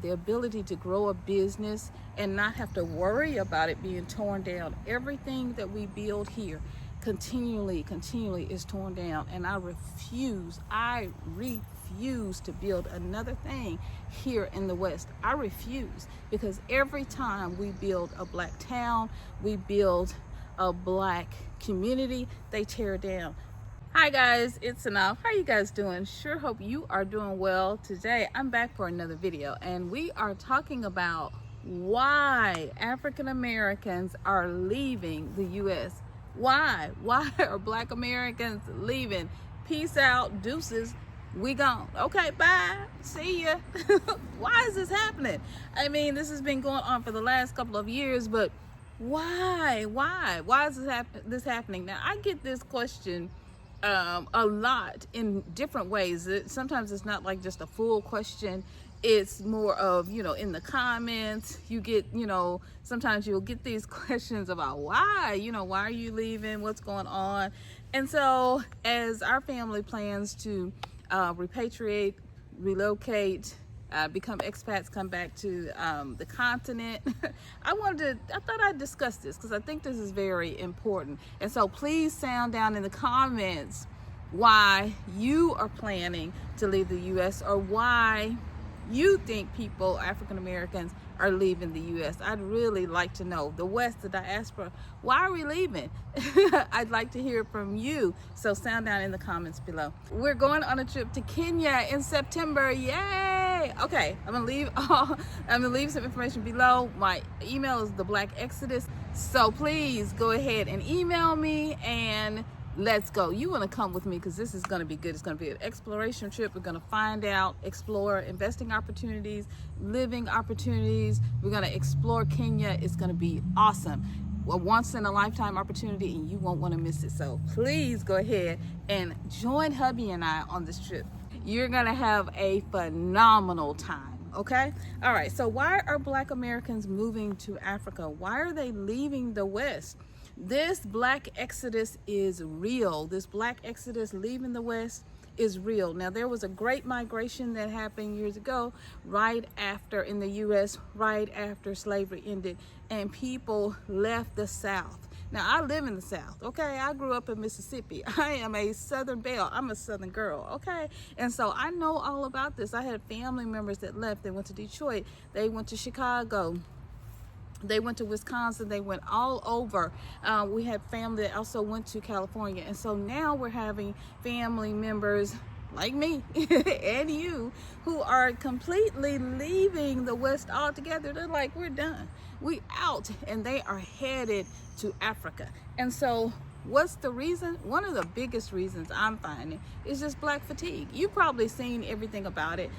the ability to grow a business and not have to worry about it being torn down. Everything that we build here continually is torn down, and I refuse to build another thing here in the West. I refuse, because every time we build a black town, we build a black community, they tear it down. Hi guys, it's Synolve. How are you guys doing? Sure hope you are doing well. Today I'm back for another video, and we are talking about why African Americans are leaving the US. Why are Black Americans leaving? Peace out, deuces, we gone. Okay, bye, see ya. Why is this happening? I mean, this has been going on for the last couple of years, but why is this happening? Now, I get this question a lot in different ways. Sometimes it's not like just a full question. It's more of, in the comments you get, sometimes you'll get these questions about why are you leaving, what's going on. And so as our family plans to repatriate, relocate, become expats, come back to the continent, I thought I'd discuss this because I think this is very important. And so please sound down in the comments why you are planning to leave the US, or why you think people, African Americans, are leaving the US. I'd really like to know. The West, the diaspora, why are we leaving? I'd like to hear from you. So sound down in the comments below. We're going on a trip to Kenya in September. Yay! Okay, I'm gonna leave some information below. My email is the BlackXodus. So please go ahead and email me and let's go. You want to come with me because this is going to be good. It's going to be an exploration trip. We're going to find out, explore investing opportunities, living opportunities. We're going to explore Kenya. It's going to be awesome. A once in a lifetime opportunity, and you won't want to miss it. So please go ahead and join hubby and I on this trip. You're going to have a phenomenal time. Okay? All right. So why are Black Americans moving to Africa? Why are they leaving the West? This Black Exodus is real. This Black Exodus leaving the West is real. Now, there was a great migration that happened years ago, right after, in the U.S., right after slavery ended, and people left the South. Now, I live in the South, okay? I grew up in Mississippi. I am a Southern belle. I'm a Southern girl, okay? And so I know all about this. I had family members that left. They went to Detroit. They went to Chicago. They went to Wisconsin. They went all over. We had family that also went to California. And so now we're having family members like me and you who are completely leaving the West altogether. They're like, we're done. We out. And they are headed to Africa. And so what's the reason? One of the biggest reasons I'm finding is just Black fatigue. You've probably seen everything about it.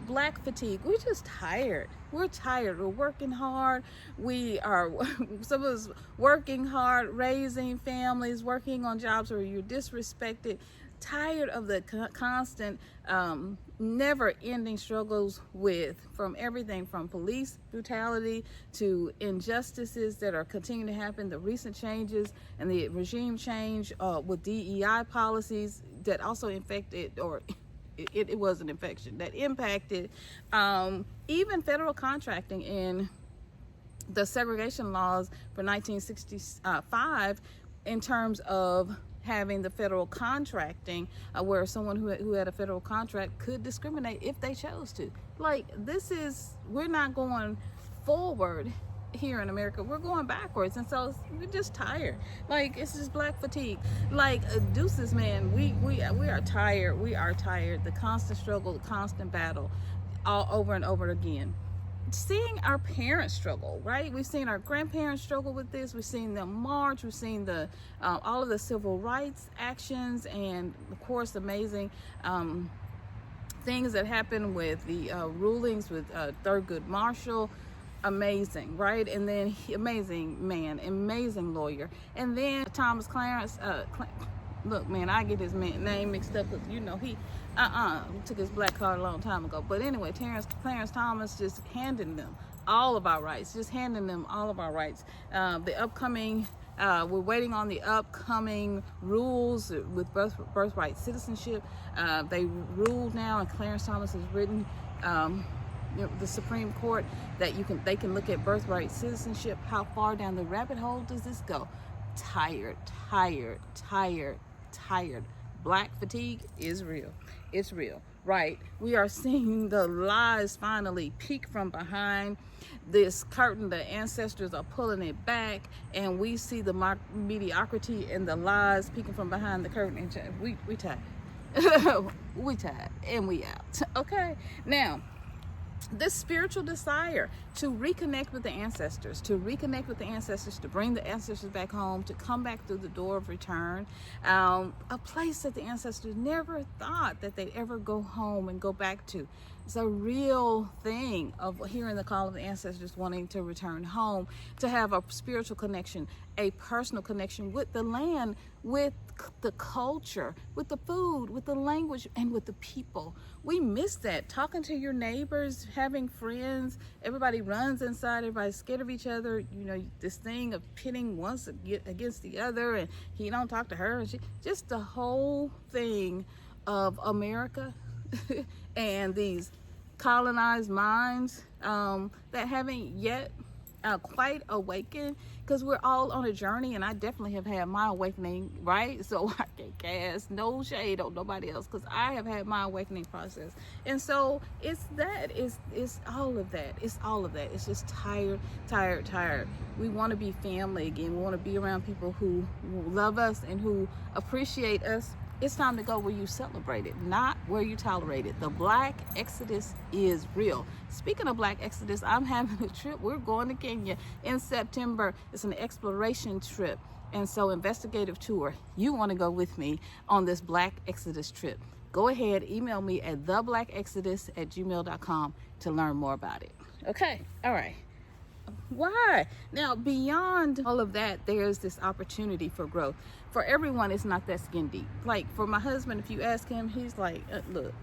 Black fatigue. We're just tired. We're tired. We're working hard. Some of us working hard, raising families, working on jobs where you're disrespected, tired of the constant, never-ending struggles from everything from police brutality to injustices that are continuing to happen, the recent changes and the regime change with DEI policies that also infected, or it was an infection that impacted even federal contracting in the segregation laws for 1965 in terms of having the federal contracting where someone who had a federal contract could discriminate if they chose to. Like, we're not going forward here in America, we're going backwards. And so we're just tired. Like, it's just Black fatigue. Like, deuces, man, we are tired. We are tired. The constant struggle, the constant battle, all over and over again. Seeing our parents struggle, right? We've seen our grandparents struggle with this. We've seen them march. We've seen all of the civil rights actions, and of course amazing things that happen with the rulings with Thurgood Marshall. Amazing, right? And then amazing man, amazing lawyer. And then Thomas Clarence, look, man, I get his name mixed up because, he took his black card a long time ago. But anyway, Clarence Thomas just handing them all of our rights, The upcoming, we're waiting on the upcoming rules with birthright citizenship. They ruled now, and Clarence Thomas has written the Supreme Court that they can look at birthright citizenship. How far down the rabbit hole does this go? Tired, tired, tired, tired. Black fatigue is real. It's real, right? We are seeing the lies finally peek from behind this curtain. The ancestors are pulling it back, and we see the mediocrity and the lies peeking from behind the curtain. And we tired. We tired, and we out. Okay, now this spiritual desire to reconnect with the ancestors, to bring the ancestors back home, to come back through the door of return, a place that the ancestors never thought that they'd ever go home and go back to. It's a real thing of hearing the call of the ancestors wanting to return home, to have a spiritual connection, a personal connection with the land, with the culture, with the food, with the language, and with the people. We miss that. Talking to your neighbors, having friends, everybody runs inside, everybody's scared of each other. You know, this thing of pitting one against the other, and he don't talk to her, and she, just the whole thing of America and these colonized minds that haven't yet quite awakened, because we're all on a journey, and I definitely have had my awakening, right? So I can cast no shade on nobody else, because I have had my awakening process. And so it's all of that. It's all of that. It's just tired. We want to be family again. We want to be around people who love us and who appreciate us. It's time to go where you celebrate it, not where you tolerate it. The Black Exodus is real. Speaking of Black Exodus, I'm having a trip. We're going to Kenya in September. It's an exploration trip, and so investigative tour. You want to go with me on this Black Exodus trip? Go ahead, email me at theblackexodus@gmail.com to learn more about it. Okay, all right. Why? Now, beyond all of that, there's this opportunity for growth. For everyone, it's not that skin deep. Like for my husband, if you ask him, he's like, look,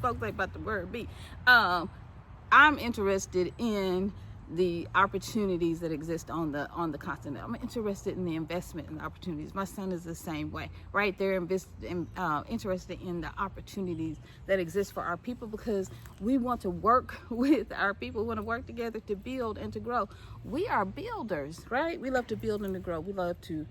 folks like about the word be. I'm interested in the opportunities that exist on the continent. I'm interested in the investment and the opportunities. My son is the same way, right? They're interested in the opportunities that exist for our people, because we want to work with our people. We want to work together to build and to grow. We are builders, right? We love to build and to grow. We love to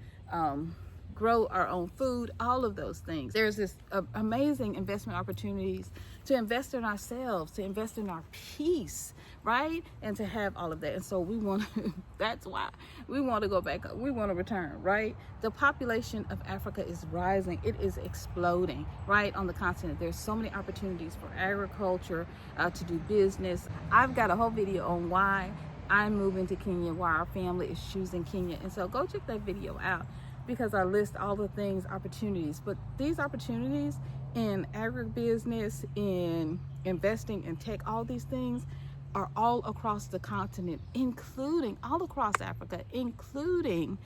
grow our own food, all of those things. There's this amazing investment opportunities to invest in ourselves, to invest in our peace, right? And to have all of that. And so we want to, that's why we want to go back up. We want to return, right? The population of Africa is rising. It is exploding, right? On the continent. There's so many opportunities for agriculture, to do business. I've got a whole video on why I'm moving to Kenya, why our family is choosing Kenya. And so go check that video out, because I list all the things, opportunities. But these opportunities in agribusiness, in investing in tech, all these things are all across the continent, including all across Africa, including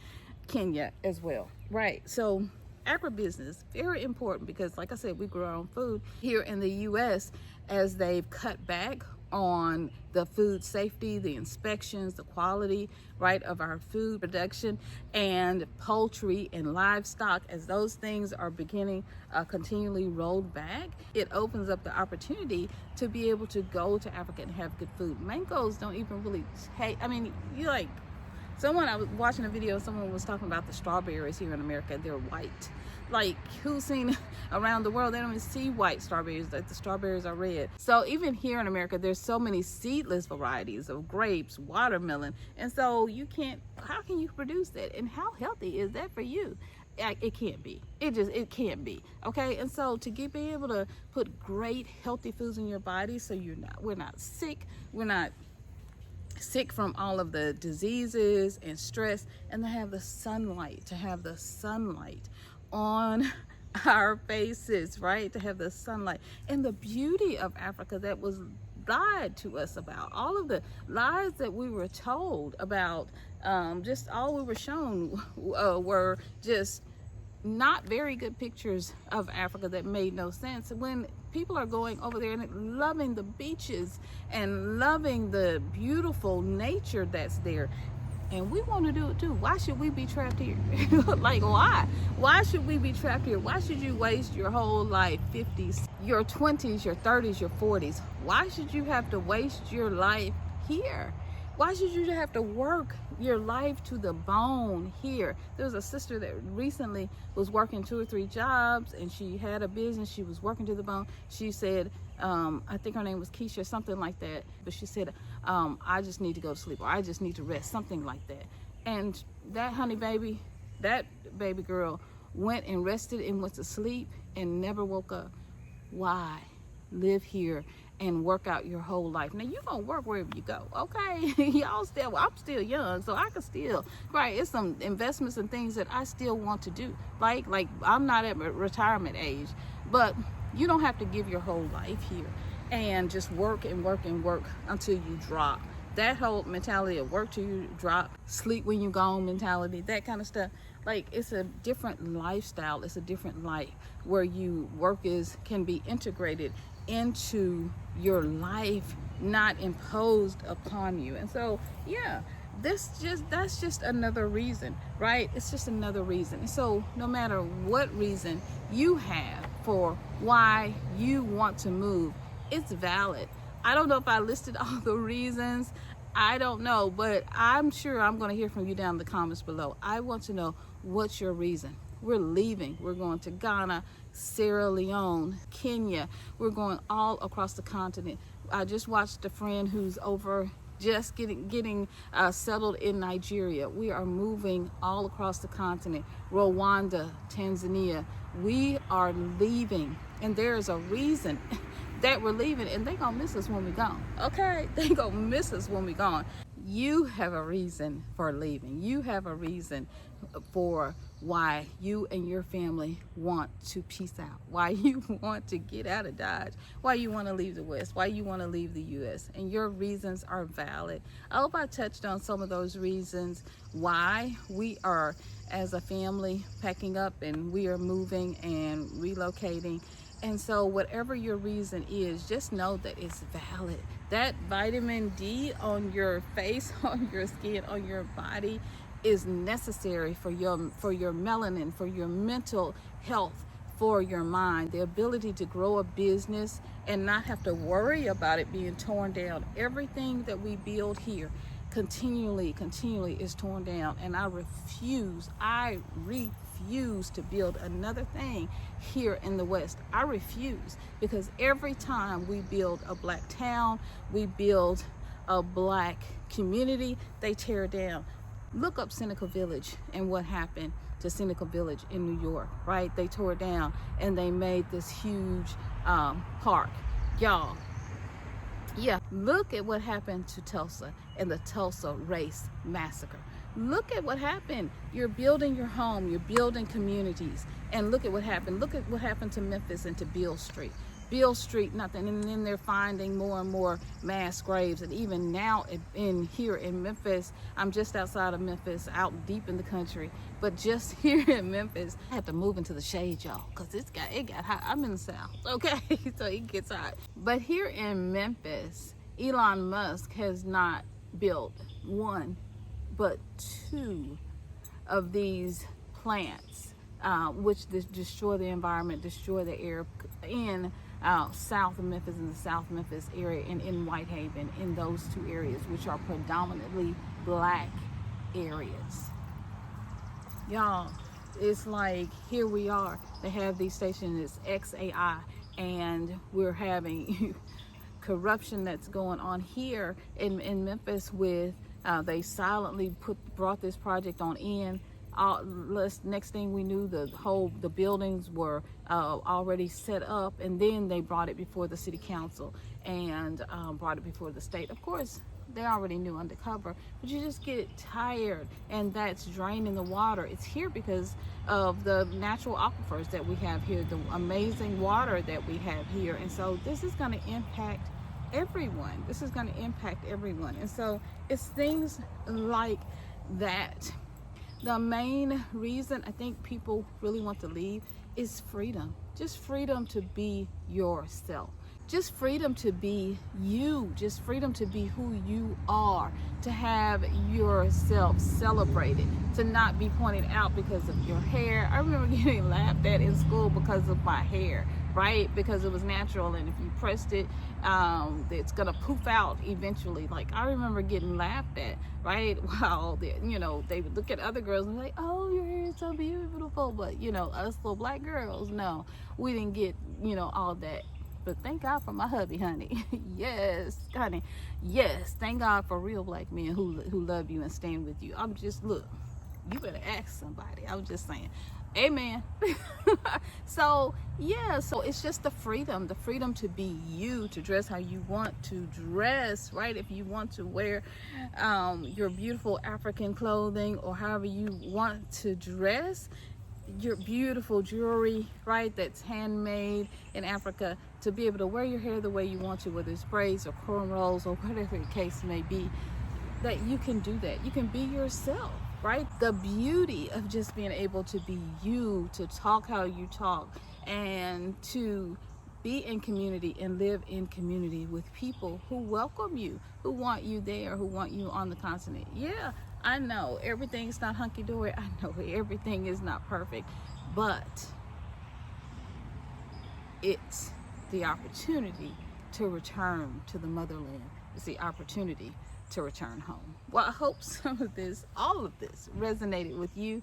Kenya as well, right? So agribusiness, very important, because like I said, we grow our own food here in the US. As they've cut back on the food safety, the inspections, the quality, right, of our food production, and poultry and livestock, as those things are beginning continually rolled back, it opens up the opportunity to be able to go to Africa and have good food. Mangoes don't even really taste, I mean, you like, I was watching a video, someone was talking about the strawberries here in America. They're white. Like, who's seen around the world, they don't even see white strawberries, like the strawberries are red. So even here in America, there's so many seedless varieties of grapes, watermelon, and so how can you produce that? And how healthy is that for you? It can't be. It can't be. Okay, and so to be able to put great healthy foods in your body, so we're not sick, we're not sick from all of the diseases and stress, and to have the sunlight on our faces, right? To have the sunlight and the beauty of Africa that was lied to us about, all of the lies that we were told about, just all we were shown were just not very good pictures of Africa that made no sense. When people are going over there and loving the beaches and loving the beautiful nature that's there, and we want to do it too. Why should we be trapped here? Like, why should we be trapped here? Why should you waste your whole life, 50 your 20s, your 30s, your 40s. Why should you have to waste your life here? Why should you have to work your life to the bone here? There was a sister that recently was working 2 or 3 jobs, and she had a business. She was working to the bone. She said, I think her name was Keisha, something like that. But she said, I just need to go to sleep, or I just need to rest, something like that. And that that baby girl went and rested and went to sleep and never woke up. Why live here and work out your whole life? Now you're gonna work wherever you go, okay? I'm still young, so I can still, right, it's some investments and things that I still want to do, like I'm not at retirement age, but you don't have to give your whole life here and just work and work and work until you drop. That whole mentality of work till you drop, sleep when you gone mentality, that kind of stuff, like, it's a different lifestyle. It's a different life where work can be integrated into your life, not imposed upon you. And so, yeah, that's just another reason, right? It's just another reason. And so no matter what reason you have for why you want to move, it's valid. I don't know if I listed all the reasons. I don't know, but I'm sure I'm going to hear from you down in the comments below. I want to know, what's your reason? We're leaving. We're going to Ghana, Sierra Leone, Kenya. We're going all across the continent. I just watched a friend who's over just getting settled in Nigeria. We are moving all across the continent. Rwanda, Tanzania. We are leaving, and there is a reason that we're leaving, and they gonna miss us when we gone, okay? They gonna miss us when we gone. You have a reason for leaving. You have a reason for why you and your family want to peace out, why you want to get out of Dodge, why you want to leave the West, why you want to leave the U.S., and your reasons are valid. I hope I touched on some of those reasons why we are, as a family, packing up and we are moving and relocating. And so whatever your reason is, just know that it's valid. That vitamin D on your face, on your skin, on your body is necessary for your melanin, for your mental health, for your mind, the ability to grow a business and not have to worry about it being torn down. Everything that we build here continually is torn down, and I refuse to build another thing here in the West. I refuse, because every time we build a black town, we build a black community, they tear it down. Look up Seneca Village and what happened to Seneca Village in New York, right? They tore it down and they made this huge park. Y'all, yeah, look at what happened to Tulsa and the Tulsa race massacre. Look at what happened. You're building your home, you're building communities, and look at what happened. Look at what happened to Memphis and to Beale Street. Beale Street, nothing, and then they're finding more and more mass graves. And even now here in Memphis, I'm just outside of Memphis, out deep in the country, but just here in Memphis, I had to move into the shade, y'all, because it got hot. I'm in the South, okay? So it gets hot. But here in Memphis, Elon Musk has not built one, but 2 of these plants, which destroy the environment, destroy the air in south of Memphis, in the South Memphis area, and in Whitehaven, in those 2 areas, which are predominantly black areas. Y'all, it's like, here we are. They have these stations, it's XAI, and we're having corruption that's going on here in Memphis with they silently brought this project on in. Next thing we knew, the buildings were already set up, and then they brought it before the city council and brought it before the state. Of course, they already knew undercover, but you just get tired, and that's draining the water. It's here because of the natural aquifers that we have here, the amazing water that we have here, and so this is going to impact everyone. This is going to impact everyone. And so it's things like that. The main reason I think people really want to leave is freedom. Just freedom to be yourself. Just freedom to be you. Just freedom to be who you are. To have yourself celebrated. To not be pointed out because of your hair. I remember getting laughed at in school because of my hair, right? Because it was natural, and if you pressed it, it's gonna poof out eventually. Like, I remember getting laughed at, right? While they, you know, they would look at other girls and be like, oh, your hair is so beautiful. But, you know, us little black girls, no, we didn't get, you know, all that. But thank God for my hubby, honey. Yes, honey. Yes, thank God for real black men who love you and stand with you. I'm just, look, you better ask somebody. I'm just saying. Amen. So yeah, so it's just the freedom to be you, to dress how you want to dress, right? If you want to wear your beautiful African clothing, or however you want to dress, your beautiful jewelry, right, that's handmade in Africa, to be able to wear your hair the way you want to, whether it's braids or cornrows or whatever the case may be, that you can do that. You can be yourself, right? The beauty of just being able to be you, to talk how you talk, and to be in community and live in community with people who welcome you, who want you there, who want you on the continent. Yeah, I know everything's not hunky-dory. I know everything is not perfect, but it's the opportunity to return to the motherland. It's the opportunity to return home. Well, I hope some of this, all of this, resonated with you.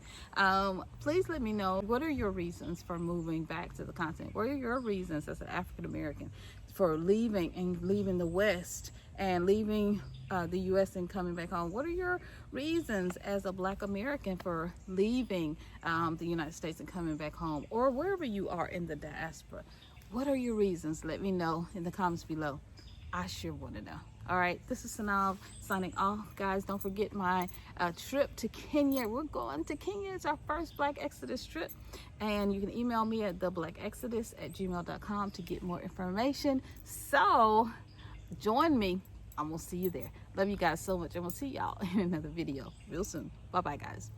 Please let me know, what are your reasons for moving back to the continent? What are your reasons as an African American for leaving the West and leaving the U.S. and coming back home? What are your reasons as a Black American for leaving the United States and coming back home, or wherever you are in the diaspora? What are your reasons? Let me know in the comments below. I sure want to know. All right, this is Synolve signing off. Guys, don't forget my trip to Kenya. We're going to Kenya. It's our first BlackXodus trip. And you can email me at theblackexodus@gmail.com to get more information. So join me. I'm going to see you there. Love you guys so much. I'm going to see y'all in another video real soon. Bye-bye, guys.